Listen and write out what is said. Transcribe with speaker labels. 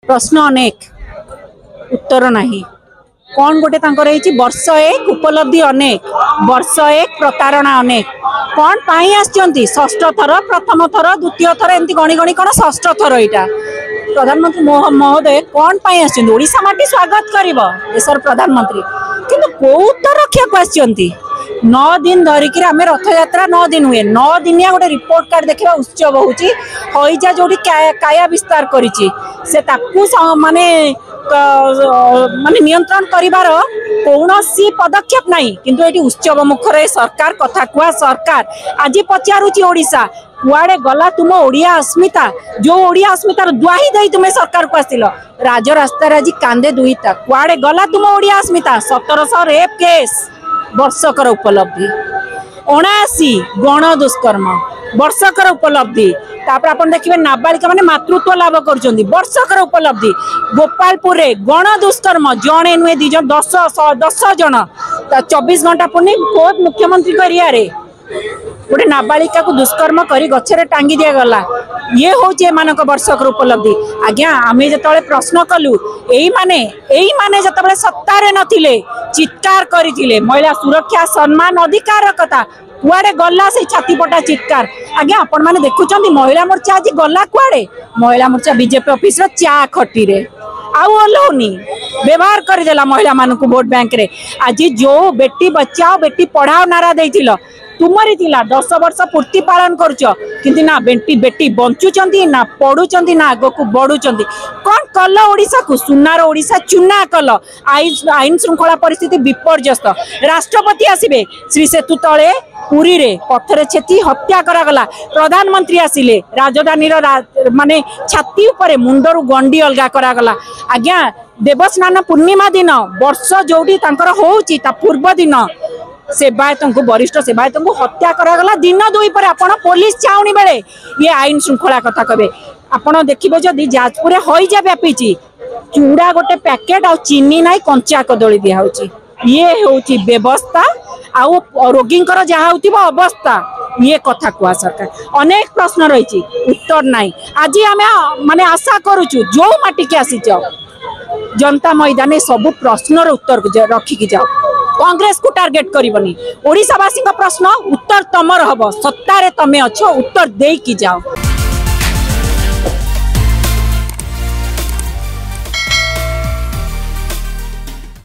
Speaker 1: प्रश्न अनेक उत्तर नहीं कौन गोटे वर्ष एक उपलब्धि अनेक वर्ष एक प्रतारणा अनेक कौन पाई आसचंती षष्ठ थर प्रथम थर द्वितीय थर एमती गणी गणी कौन षष्ठ थर यहाँ प्रधानमंत्री महोदय कौन पाई आसचंती ओडिशा माटी स्वागत करिवो देशर प्रधानमंत्री किंतु को उत्तर रक्षा को आसचंती 9 दिन धरिकी आम रथ यात्रा 9 दिन हुए 9 दिनिया गोटे रिपोर्ट कार्ड देखा उत्सव होची हईजा जो काया विस्तार करिछि से ताकू माने माने नियंत्रण करिवार कौनसी पदक्षेप नहीं किंतु एटी उत्सव मुखर सरकार कथा कुआ सरकार आज पचारुची ओडिशा कुआड़े गला तुम ओडिया अस्मिता जो ओडिया अस्मितार दुआही दे तुम्हें सरकार को आसिल राजरास्तार आज कांदे दुईता कुआड़े गला तुम ओडिया अस्मिता 1700 रेप केस वर्षकर उपलब्धि 79 गण दुष्कर्म वर्षकर उपलब्धि तापर अपन देखिए नाबालिका माने मातृत्व लाभ कर वर्षकर उपलब्धि गोपालपुर गण दुष्कर्म जड़े नुहे 2 जन 10 जन 24 घंटा पुणी कोर्ट मुख्यमंत्री एरिया रे गोटे नाबालिका को दुष्कर्म करी गछरे टांगी दिया गला ये हूँ एमानक वर्षकर उपलब्धि आज्ञा आम जो प्रश्न कलु यही माने जो सत्तारे नथिले चित्कार करथिले महिला सुरक्षा सम्मान अधिकार कथा कुआड़े गला से छातीपटा चित्कार आज्ञा आपण मैंने देखुं महिला मोर्चा आज गला कुआड़े महिला मोर्चा बीजेपी ऑफिस चा खटी रे आउ ओल्हौनी व्यवहार करदेला महिला मानक वोट बैंक रे आज जो बेटी बचाओ बेटी पढ़ाओ नारा देथिल तुमरी थिला 10 वर्ष पूर्ति पालन करुच किंतु ना बेटी बंचुचंती ना पढ़ुचंती ना आग को बढ़ुचंती कौन कल ओडिशा को सुनार ओडिशा चुना कल आईन श्रृंखला परिस्थिति विपर्यस्त राष्ट्रपति आसिबे श्री सेतु तले पुरी रे पत्थर छेती हत्या करागला प्रधानमंत्री आसिले राजधानी माने छाती उपरे मुंडरू गंडी अलगा करागला आज्ञा देवस्नान पूर्णिमा दिन वर्ष जोड़ी तांकर होउची ता पूर्व दिन सेवायत को वरिष्ठ सेवायत को हत्या करागला दिन 2 पर आपण पुलिस चाउनी बेले ये आईन श्रृंखला कथा कबे आपण देखिबे जदी जाजपुर हईजा व्यापीची चूड़ा गोटे पैकेट आ चीनी नाई कंचा कदली दिया होची ये होची व्यवस्था आउ रोगी जहाँ होतिबो अवस्था ये कथा कुआ सरकार अनेक प्रश्न रही उत्तर नाई आज आम माने आशा करुचु जो माटी के आसी जाओ जनता मैदान सबु प्रश्नर उत्तर रखिकी जाओ कांग्रेस को टार्गेट करबनी ओडिशावासी प्रश्न उत्तर तमर हबो सत्तारे तमे अच्छो उत्तर देकी जाओ।